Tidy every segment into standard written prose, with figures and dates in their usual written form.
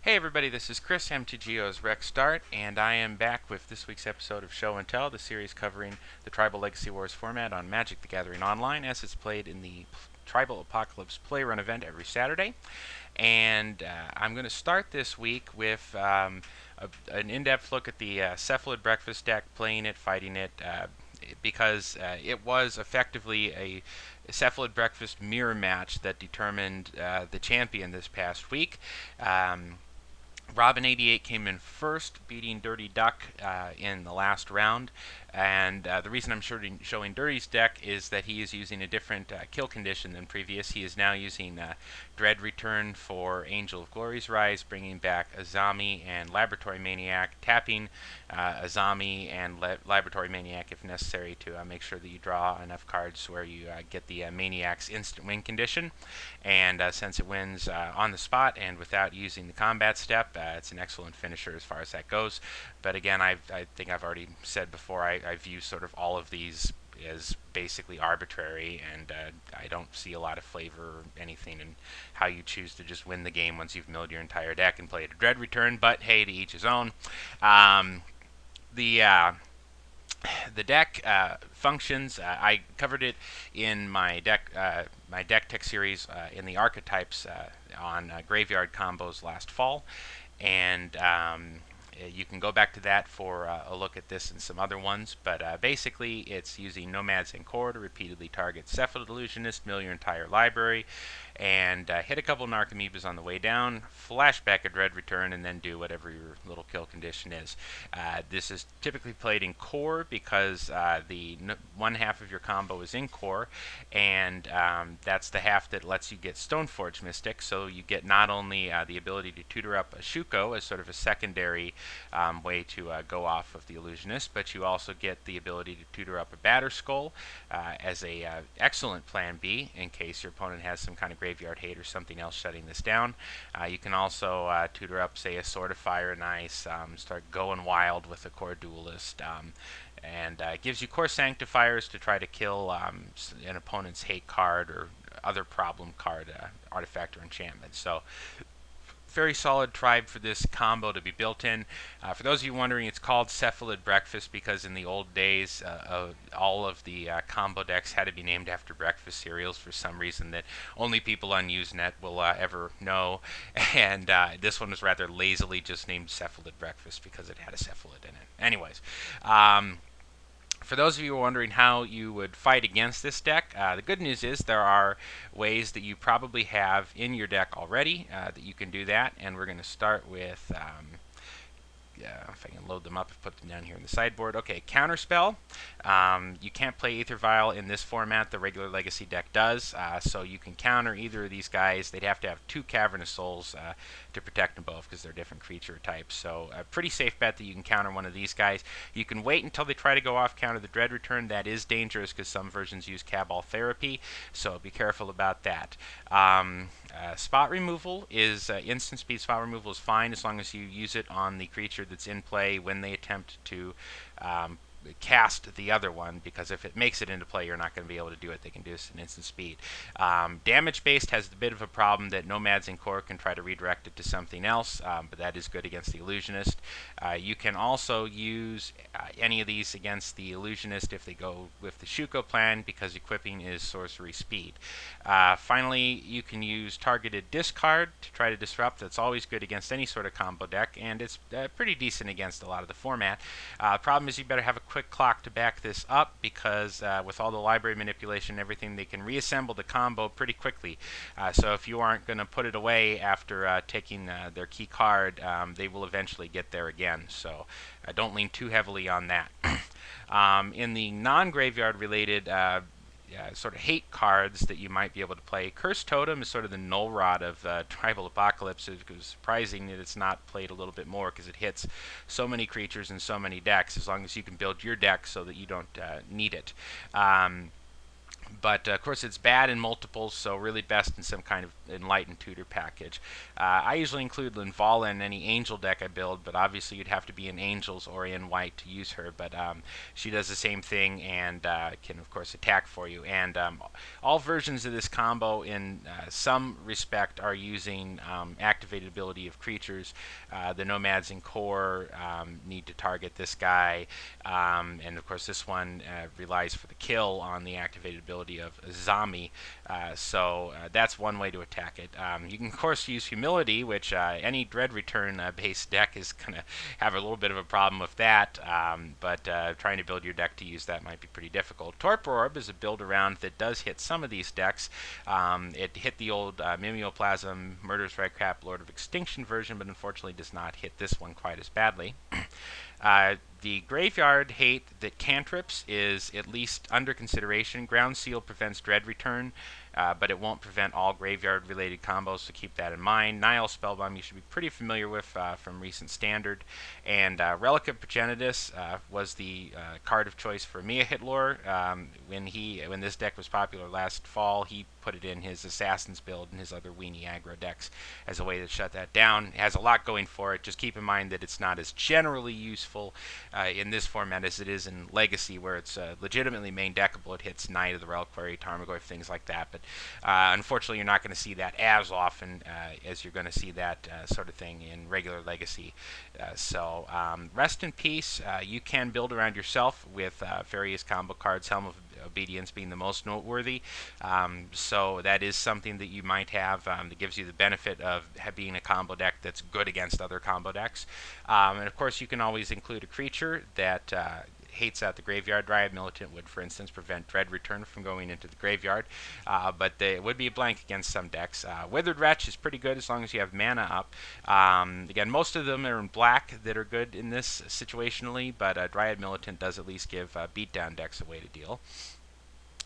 Hey everybody, this is Chris, MTGO's Rec Start, and I am back with this week's episode of Show and Tell, the series covering the Tribal Legacy Wars format on Magic the Gathering Online, as it's played in the Tribal Apocalypse Play Run event every Saturday. And I'm going to start this week with an in-depth look at the Cephalid Breakfast deck, playing it, fighting it, because it was effectively a Cephalid Breakfast mirror match that determined the champion this past week. Robin88 came in first, beating Dirty Duck in the last round. And the reason I'm showing Dirty's deck is that he is using a different kill condition than previous. He is now using Dread Return for Angel of Glory's Rise, bringing back Azami and Laboratory Maniac, tapping Azami and Laboratory Maniac if necessary to make sure that you draw enough cards where you get the Maniac's instant win condition. And since it wins on the spot and without using the combat step, it's an excellent finisher as far as that goes. But again, I think I've already said before, I view sort of all of these as basically arbitrary, and I don't see a lot of flavor or anything in how you choose to just win the game once you've milled your entire deck and played a Dread Return, but hey, to each his own. The deck functions. I covered it in my deck tech series in the archetypes on graveyard combos last fall, and you can go back to that for a look at this and some other ones, but basically it's using Nomads and Core to repeatedly target Cephalid Illusionist, mill your entire library, and hit a couple Narcomoebas on the way down, flash back a Dread Return, and then do whatever your little kill condition is. This is typically played in Core because the one half of your combo is in Core, and that's the half that lets you get Stoneforge Mystic, so you get not only the ability to tutor up a Shuko as sort of a secondary way to go off of the Illusionist, but you also get the ability to tutor up a Batterskull as a excellent plan B in case your opponent has some kind of graveyard hate or something else shutting this down. You can also tutor up, say, a Sword of Fire and Ice, start going wild with a Core Duelist, and it gives you Core Sanctifiers to try to kill an opponent's hate card or other problem card, artifact or enchantment. So very solid tribe for this combo to be built in. For those of you wondering, it's called Cephalid Breakfast because in the old days, all of the combo decks had to be named after breakfast cereals for some reason that only people on Usenet will ever know. And this one was rather lazily just named Cephalid Breakfast because it had a cephalid in it. Anyways, for those of you who are wondering how you would fight against this deck, the good news is there are ways that you probably have in your deck already that you can do that, and we're going to start with, if I can load them up and put them down here in the sideboard. Okay, Counterspell. You can't play Aether Vial in this format. The regular Legacy deck does, so you can counter either of these guys. They'd have to have 2 Cavernous Souls to protect them both because they're different creature types. So a pretty safe bet that you can counter one of these guys. You can wait until they try to go off, counter the Dread Return. That is dangerous because some versions use Cabal Therapy, so be careful about that. Spot removal is instant speed. Spot removal is fine as long as you use it on the creature that's in play when they attempt to cast the other one, because if it makes it into play, you're not going to be able to do it. They can do this in instant speed. Damage-based has a bit of a problem that Nomads and Core can try to redirect it to something else, but that is good against the Illusionist. You can also use any of these against the Illusionist if they go with the Shuko plan, because equipping is sorcery speed. Finally, you can use targeted discard to try to disrupt. That's always good against any sort of combo deck, and it's pretty decent against a lot of the format. Problem is you better have a quick clock to back this up, because with all the library manipulation and everything, they can reassemble the combo pretty quickly. So if you aren't going to put it away after taking their key card, they will eventually get there again. So don't lean too heavily on that. In the non-graveyard related sort of hate cards that you might be able to play, Cursed Totem is sort of the null rod of Tribal Apocalypse. It was surprising that it's not played a little bit more because it hits so many creatures in so many decks, as long as you can build your deck so that you don't need it. But of course, it's bad in multiples, so really best in some kind of enlightened tutor package. I usually include Linvala in any angel deck I build, but obviously you'd have to be in angels or in white to use her. But she does the same thing and can, of course, attack for you. And all versions of this combo, in some respect, are using activated ability of creatures. The nomads in core need to target this guy, and of course, this one relies for the kill on the activated ability of Zami, so that's one way to attack it. You can, of course, use Humility, which any Dread Return based deck is going to have a little bit of a problem with that, but trying to build your deck to use that might be pretty difficult. Torpor Orb is a build around that does hit some of these decks. It hit the old Mimeoplasm, Murderous Redcap, Lord of Extinction version, but unfortunately does not hit this one quite as badly. The graveyard hate that cantrips is at least under consideration. Ground Seal prevents Dread Return, but it won't prevent all graveyard-related combos, so keep that in mind. Nihil Spellbomb you should be pretty familiar with from recent Standard. And Relic of Progenitus was the card of choice for Mia Hitlor. When this deck was popular last fall, he put it in his Assassins build and his other weenie aggro decks as a way to shut that down. It has a lot going for it. Just keep in mind that it's not as generally useful in this format as it is in Legacy, where it's legitimately main deckable. It hits Knight of the Reliquary, Tarmogoyf, things like that. But unfortunately, you're not going to see that as often as you're going to see that sort of thing in regular Legacy. So rest in peace. You can build around yourself with various combo cards, Helm of Obedience being the most noteworthy. So that is something that you might have that gives you the benefit of being a combo deck that's good against other combo decks. And of course, you can always include a creature that hates out the graveyard. Dryad Militant would, for instance, prevent Dread Return from going into the graveyard, but it would be a blank against some decks. Withered Wretch is pretty good as long as you have mana up. Again, most of them are in black that are good in this situationally, but Dryad Militant does at least give beatdown decks a way to deal.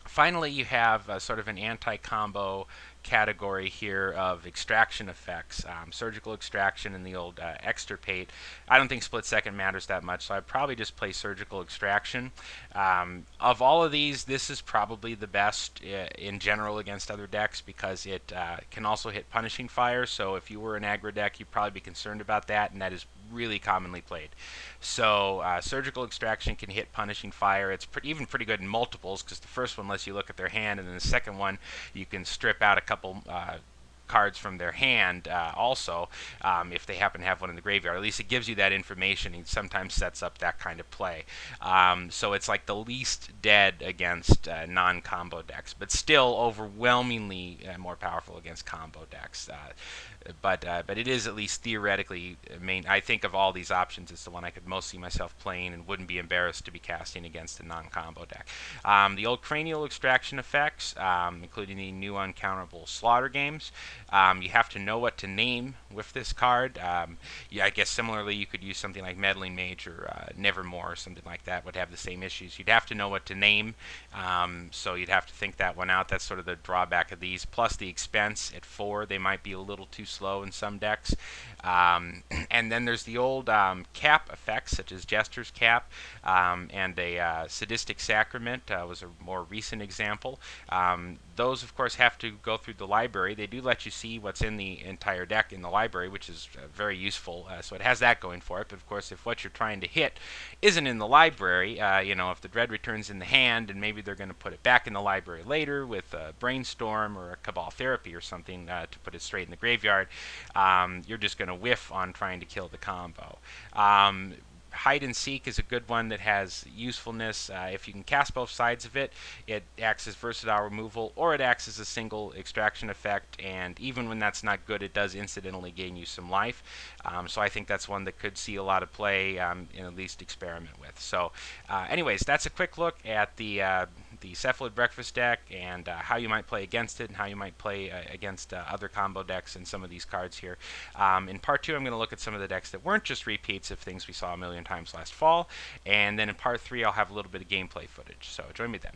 Finally, you have sort of an anti-combo category here of extraction effects. Surgical Extraction and the old Extirpate. I don't think Split Second matters that much, so I'd probably just play Surgical Extraction. Of all of these, this is probably the best in general against other decks because it can also hit Punishing Fire, so if you were an aggro deck, you'd probably be concerned about that, and that is really commonly played. So Surgical Extraction can hit Punishing Fire. It's even pretty good in multiples because the first one lets you look at their hand, and then the second one you can strip out a couple cards from their hand also if they happen to have one in the graveyard. At least it gives you that information. It sometimes sets up that kind of play. So it's like the least dead against non-combo decks, but still overwhelmingly more powerful against combo decks. But it is at least theoretically I think of all these options, it's the one I could most see myself playing and wouldn't be embarrassed to be casting against a non-combo deck. The old Cranial Extraction effects, including the new Uncountable Slaughter games. You have to know what to name with this card. Yeah, I guess similarly you could use something like Meddling Mage or Nevermore or something like that would have the same issues. You'd have to know what to name, so you'd have to think that one out. That's sort of the drawback of these. Plus the expense at 4, they might be a little too slow in some decks. And then there's the old cap effects, such as Jester's Cap, and a Sadistic Sacrament was a more recent example. Those, of course, have to go through the library. They do let you see what's in the entire deck in the library, which is very useful. So it has that going for it. But, of course, if what you're trying to hit isn't in the library, if the Dread Return's in the hand and maybe they're going to put it back in the library later with a Brainstorm or a Cabal Therapy or something to put it straight in the graveyard, you're just going to whiff on trying to kill the combo. Hide and Seek is a good one that has usefulness. If you can cast both sides of it, it acts as versatile removal, or it acts as a single extraction effect, and even when that's not good, it does incidentally gain you some life. So I think that's one that could see a lot of play and at least experiment with. So anyways, that's a quick look at the Cephalid Breakfast deck and how you might play against it and how you might play against other combo decks and some of these cards here. In part 2, I'm going to look at some of the decks that weren't just repeats of things we saw a million times last fall, and then in part 3, I'll have a little bit of gameplay footage. So join me then.